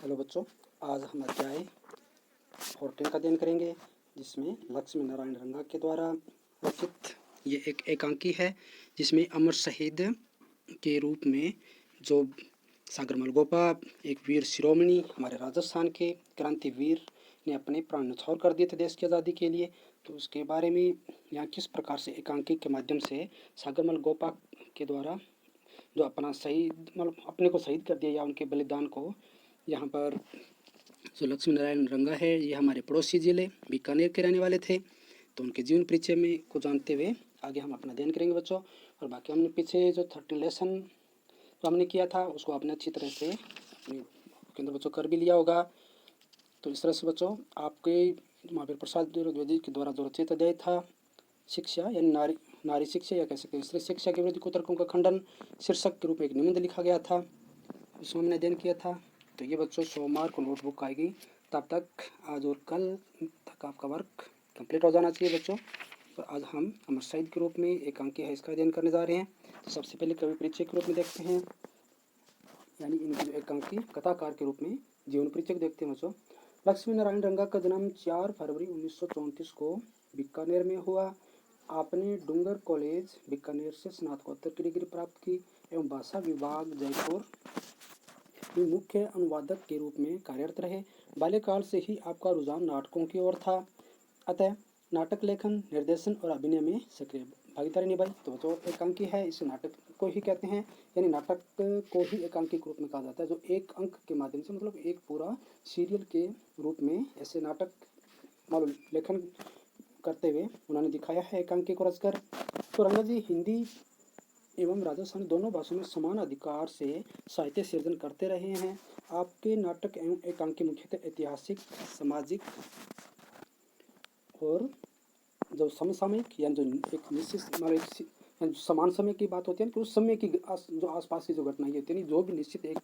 Hello बच्चों, आज हम अध्याय 14 का अध्ययन करेंगे, जिसमें लक्ष्मी नारायण रंगा के द्वारा रचित ये एक एकांकी है, जिसमें अमर शहीद के रूप में जो सागरमल गोपा, एक वीर शिरोमणि हमारे राजस्थान के क्रांतिवीर ने अपने प्राण न्यौछावर कर दिए थे देश की आज़ादी के लिए। तो उसके बारे में यहाँ किस प्रकार से एकांकी के माध्यम से सागरमल गोपा के द्वारा जो अपना शहीद मतलब अपने को शहीद कर दिया या उनके बलिदान को यहाँ पर जो लक्ष्मी नारायण रंगा है, ये हमारे पड़ोसी ज़िले बीकानेर के रहने वाले थे। तो उनके जीवन परिचय में को जानते हुए आगे हम अपना अध्ययन करेंगे बच्चों। और बाकी हमने पीछे जो 13 लेसन जो हमने किया था उसको आपने अच्छी तरह से अपने अंदर बच्चों कर भी लिया होगा। तो इस तरह से बच्चों आपके महावीर प्रसाद द्विवेदी के द्वारा जो रचित अध्याय था शिक्षा यानी नारी शिक्षा या कह सकते हैं स्त्री शिक्षा के विरुद्ध कुतर्कों का खंडन शीर्षक के रूप में एक निबंध लिखा गया था, उसमें हमने अध्ययन किया था। तो ये बच्चों सोमवार को नोटबुक आएगी, तब तक आज और कल तक आपका वर्क कंप्लीट हो जाना चाहिए बच्चों। तो आज हम अमर शहीद के रूप में एकांकी है इसका अध्ययन करने जा रहे हैं। तो सबसे पहले कवि परिचय के रूप में देखते हैं, यानी इनकी जो एकांकी कथाकार के रूप में जीवन परिचय देखते हैं बच्चों। लक्ष्मी नारायण रंगा का जन्म 4 फरवरी 1934 को बीकानेर में हुआ। आपने डूंगर कॉलेज बीकानेर से स्नातकोत्तर की डिग्री प्राप्त की एवं भाषा विभाग जयपुर में मुख्य अनुवादक के रूप में कार्यरत रहे। बाल्यकाल से ही आपका रुझान नाटकों की ओर था, अतः नाटक लेखन, निर्देशन और अभिनय में सक्रिय भागीदारी निभाई। तो जो एकांकी है इसे नाटक को ही कहते हैं, यानी नाटक को ही एकांकी के रूप में कहा जाता है, जो एक अंक के माध्यम से मतलब एक पूरा सीरियल के रूप में ऐसे नाटक मतलब लेखन करते हुए उन्होंने दिखाया है एकांकी को रचकर। तो रंगा जी हिंदी एवं राजस्थानी दोनों भाषाओं में समान अधिकार से साहित्य सृजन करते रहे हैं। आपके नाटक एवं एकांकी मुख्यतः ऐतिहासिक, सामाजिक और जो समसामयिक यानी जो एक निश्चित मतलब समान समय की बात होती है कि उस समय की जो आसपास की जो घटनाएं होती है, जो भी निश्चित एक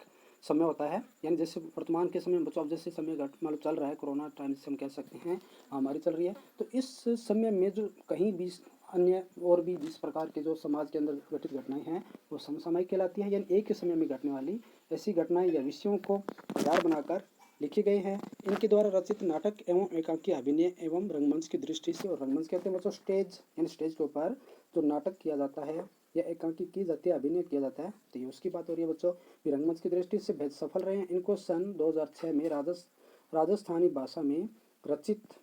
समय होता है, यानी जैसे वर्तमान के समय में बच्चों अब जैसे समय मतलब चल रहा है, कोरोना टाइम से हम कह सकते हैं महामारी चल रही है, तो इस समय में जो कहीं भी अन्य और भी जिस प्रकार के जो समाज के अंदर घटित घटनाएं हैं वो समसामयिक कहलाती है, यानी एक ही समय में घटने वाली ऐसी घटनाएं या विषयों को आधार बनाकर लिखे गए हैं। इनके द्वारा रचित नाटक एवं एकांकी अभिनय एवं रंगमंच की दृष्टि से, और रंगमंच कहते हैं बच्चों स्टेज, यानी स्टेज के ऊपर जो नाटक किया जाता है या एकांकी की जाती है, अभिनय किया जाता है, तो ये उसकी बात हो रही है बच्चों। रंगमंच की दृष्टि से बेहद सफल रहे हैं। इनको सन 2006 में राजस्थानी भाषा में रचित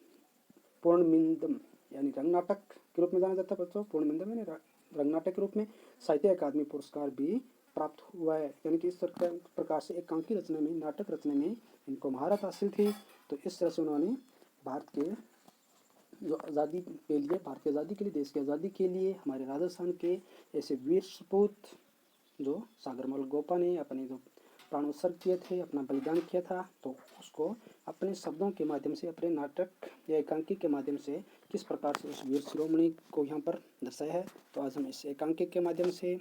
पूर्णमिंदम यानी रंग नाटक के रूप में जाना जाता है बच्चों। पूर्णमिंदम यानी रंग नाटक के रूप में साहित्य अकादमी पुरस्कार भी प्राप्त हुआ है, यानी कि इस प्रकार से एकांकी रचना में, नाटक रचने में इनको महारत हासिल थी। तो इस तरह से उन्होंने भारत के जो आज़ादी के लिए, भारत की आज़ादी के लिए, देश की आज़ादी के लिए हमारे राजस्थान के ऐसे वीर सपूत जो सागरमल गोपा ने अपने जो प्राण उत्सर्ग किए थे, अपना बलिदान किया था, तो उसको अपने शब्दों के माध्यम से, अपने नाटक या एकांकी के माध्यम से किस प्रकार से उस वीर शिरोमणि को यहाँ पर दर्शाया है। तो आज हम इस एकांकी के माध्यम से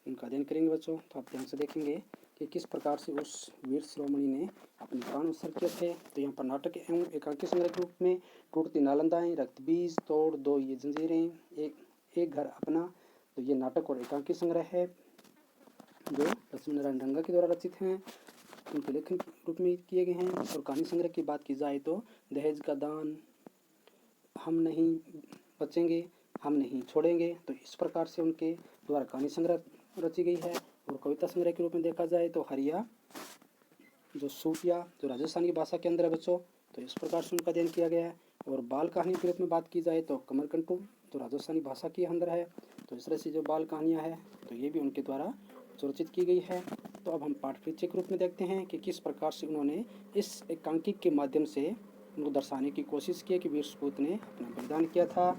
इनका अध्ययन करेंगे बच्चों। तो आप ध्यान से देखेंगे कि किस प्रकार से उस वीर शिरोमणि ने अपने प्राण उत्सर्ग किए थे। तो यहाँ पर नाटक एवं एकांकी संग्रह के रूप में टूटती नालंदाएं, रक्त बीज, तोड़ दो ये जंजीरें, एक घर अपना, तो ये नाटक और एकांकी संग्रह है जो लक्ष्मी नारायण रंगा के द्वारा रचित हैं, उनके लेखन के रूप में किए गए हैं। और कहानी संग्रह की बात की जाए तो दहेज का दान, हम नहीं बचेंगे, हम नहीं छोड़ेंगे, तो इस प्रकार से उनके द्वारा कहानी संग्रह रची गई है। और कविता संग्रह के रूप में देखा जाए तो हरिया जो सूफिया जो राजस्थानी भाषा के अंदर है बच्चों, तो इस प्रकार से उनका अध्ययन किया गया है। और बाल कहानी के रूप में बात की जाए तो कमरकंटू जो राजस्थानी भाषा के अंदर है, तो इस तरह से जो बाल कहानियाँ हैं तो ये भी उनके द्वारा रचित की गई है। तो अब हम पाठ परिचय के रूप में देखते हैं कि किस प्रकार से उन्होंने इस एकांकी के माध्यम से उनको दर्शाने की कोशिश की कि वीर सपूत ने अपना बलिदान किया था।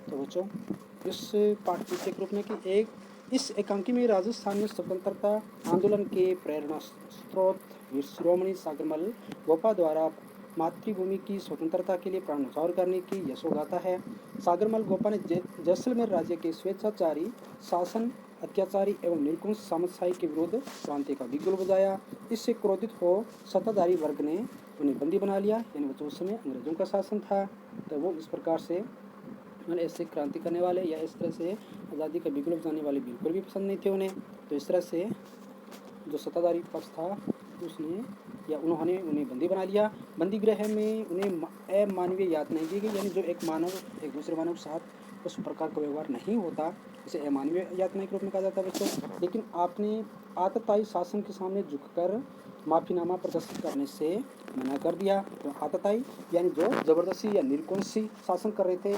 तो बच्चों इस पाठ परिचय के रूप में कि इस एकांकी में राजस्थान में स्वतंत्रता आंदोलन के प्रेरणा स्रोत वीर शिरोमणि सागरमल गोपा द्वारा मातृभूमि की स्वतंत्रता के लिए प्राण न्यौछावर करने की यशोगाथा है। सागरमल गोपा ने जैसलमेर राज्य के स्वेच्छाचारी शासन, अत्याचारी एवं निर्कुंज सामंतशाही के विरुद्ध क्रांति का बिगुल बजाया। इससे क्रोधित हो सत्ताधारी वर्ग ने उन्हें बंदी बना लिया, यानी वो उस समय अंग्रेजों का शासन था, तो वो इस प्रकार से ऐसे क्रांति करने वाले या इस तरह से आज़ादी का बिगुल बजाने वाले बिल्कुल भी पसंद नहीं थे उन्हें। तो इस तरह से जो सत्ताधारी पक्ष था उसने या उन्होंने उन्हें बंदी बना लिया। बंदी गृह में उन्हें अमानवीय यातनाएं दी गई, यानी जो एक मानव एक दूसरे मानव के साथ उस प्रकार का व्यवहार नहीं होता, इसे अमानवीय यातनाएं के रूप में कहा जाता है बच्चों। लेकिन आपने आतताई शासन के सामने झुककर माफीनामा प्रदर्शित करने से मना कर दिया। तो आतताई यानी जो जबरदस्ती या निरकुंसी शासन कर रहे थे,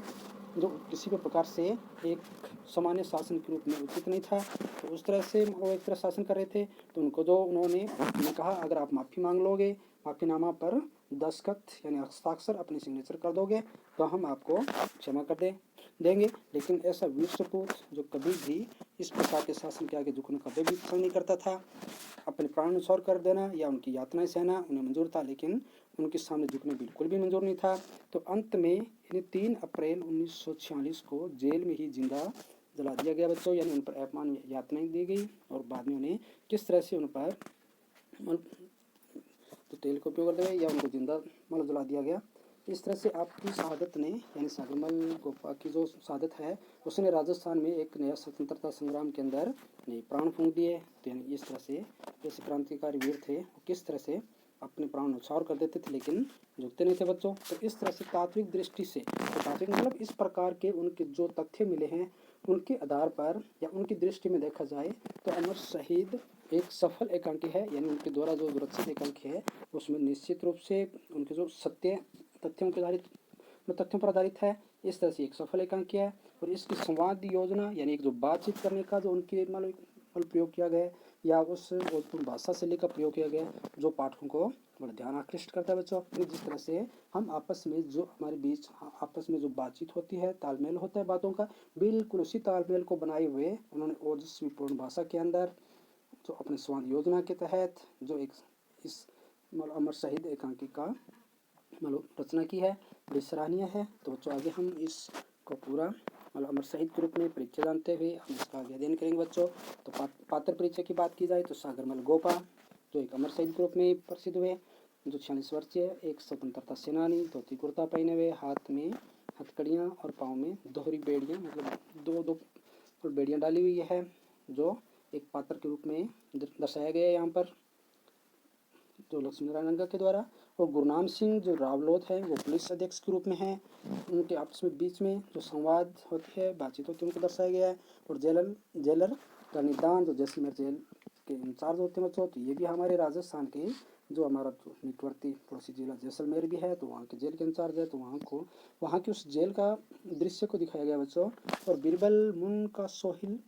जो किसी भी प्रकार से एक सामान्य शासन के रूप में उचित नहीं था, तो उस तरह से वो एक तरह शासन कर रहे थे। तो उनको जो उन्होंने कहा, अगर आप माफ़ी मांग लोगे, माफ़ीनामा पर दस्तखत यानी हस्ताक्षर अपने सिग्नेचर कर दोगे, तो हम आपको क्षमा कर देंगे। लेकिन ऐसा वीर सपूत जो कभी भी इस प्रकार के शासन के आगे झुकने कभी भी पसंद नहीं करता था, अपने प्राण न्यौछावर कर देना या उनकी यातनाएं सहना उन्हें मंजूर था, लेकिन उनके सामने झुकना बिल्कुल भी मंजूर नहीं था। तो अंत में इन्हें 3 अप्रैल 1946 को जेल में ही जिंदा जला दिया गया बच्चों, यानी उन पर अपमान यातनाएं दी गई और बाद में उन्हें किस तरह से उन पर तो तेल का उपयोग करते हुए या उनको जिंदा मतलब जला दिया गया। इस तरह से आपकी शहादत ने यानी सागरमल गोपा की जो शहादत है, उसने राजस्थान में एक नया स्वतंत्रता संग्राम के अंदर नए प्राण फूंक दिए। तो यानी इस तरह से जैसे क्रांतिकारी वीर थे वो किस तरह से अपने प्राण न्यौछावर कर देते थे लेकिन झुकते नहीं थे बच्चों। तो इस तरह से तात्विक दृष्टि से, तो तात्विक मतलब इस प्रकार के उनके जो तथ्य मिले हैं उनके आधार पर या उनकी दृष्टि में देखा जाए तो अमर शहीद एक सफल एकांकी है, यानी उनके द्वारा जो रचित एकांकी है उसमें निश्चित रूप से उनके जो तथ्यों पर आधारित है। इस तरह से एक सफल एकांकी है। और इसकी संवाद योजना यानी एक जो बातचीत करने का जो उनके प्रयोग किया गया या उस भाषा शैली का प्रयोग किया गया जो पाठकों को बड़ा ध्यान आकृष्ट करता है बच्चों। जिस तरह से हम आपस में जो हमारे बीच आपस में जो बातचीत होती है, तालमेल होता है बातों का, बिल्कुल उसी तालमेल को बनाए हुए उन्होंने ओजस्वीपूर्ण भाषा के अंदर जो अपने संवाद योजना के तहत जो एक इस अमर शहीद एकांकी का रचना की है, बड़ी सराहनीय है। तो बच्चों आगे हम इसको पूरा अमर शहीद के रूप में परिचय जानते हुए हम इसका आगे अध्ययन करेंगे बच्चों। तो पात्र परिचय की बात की जाए तो सागरमल गोपा जो एक अमर शहीद के रूप में प्रसिद्ध हुए, जो 46 वर्षीय, एक स्वतंत्रता सेनानी, धोती कुर्ता पहने हुए, हाथ में हथकड़ियाँ और पाँव में दोहरी बेड़ियाँ मतलब दो बेड़ियाँ डाली हुई है, जो एक पात्र के रूप में दर्शाया गया है यहाँ पर जो लक्ष्मी नारायण रंगा के द्वारा। और गुरनाम सिंह जो रावलोद है वो पुलिस अधीक्षक के रूप में है, उनके आपस में बीच में जो संवाद होती है, बातचीत होती है, उनको दर्शाया गया है। और जेलर का निदान जो जैसलमेर जेल के इंचार्ज होते हैं बच्चों, तो ये भी हमारे राजस्थान के जो हमारा निकटवर्ती पड़ोसी जिला जैसलमेर भी है, तो वहाँ के जेल के इंचार्ज है, तो वहाँ की उस जेल का दृश्य को दिखाया गया बच्चों। और बीरबल मुनका सोहिल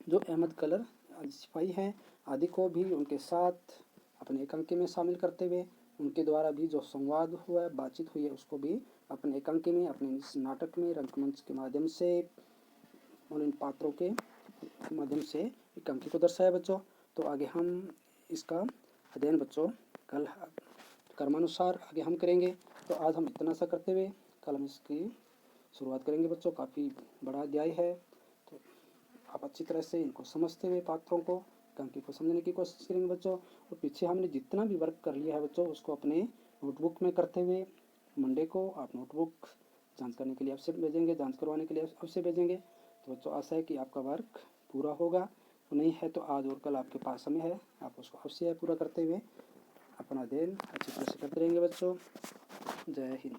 जो अहमद कलर सिपाही हैं आदि को भी उनके साथ अपने एकांकी में शामिल करते हुए उनके द्वारा भी जो संवाद हुआ है, बातचीत हुई है, उसको भी अपने एकांकी में, अपने इस नाटक में रंगमंच के माध्यम से और इन पात्रों के माध्यम से एकांकी को दर्शाया बच्चों। तो आगे हम इसका अध्ययन बच्चों कल क्रमानुसार आगे हम करेंगे। तो आज हम इतना सा करते हुए कल हम इसकी शुरुआत करेंगे बच्चों। काफ़ी बड़ा अध्याय है, तो आप अच्छी तरह से इनको समझते हुए पात्रों को एकांकी को समझने की कोशिश करेंगे बच्चों। और पीछे हमने जितना भी वर्क कर लिया है बच्चों उसको अपने नोटबुक में करते हुए मंडे को आप नोटबुक जांच करने के लिए अवश्य भेजेंगे, जांच करवाने के लिए अवश्य भेजेंगे। तो बच्चों आशा है कि आपका वर्क पूरा होगा, नहीं है तो आज और कल आपके पास समय है, आप उसको अवश्य पूरा करते हुए अपना अध्ययन अच्छी तरह से करते रहेंगे बच्चों। जय हिंद।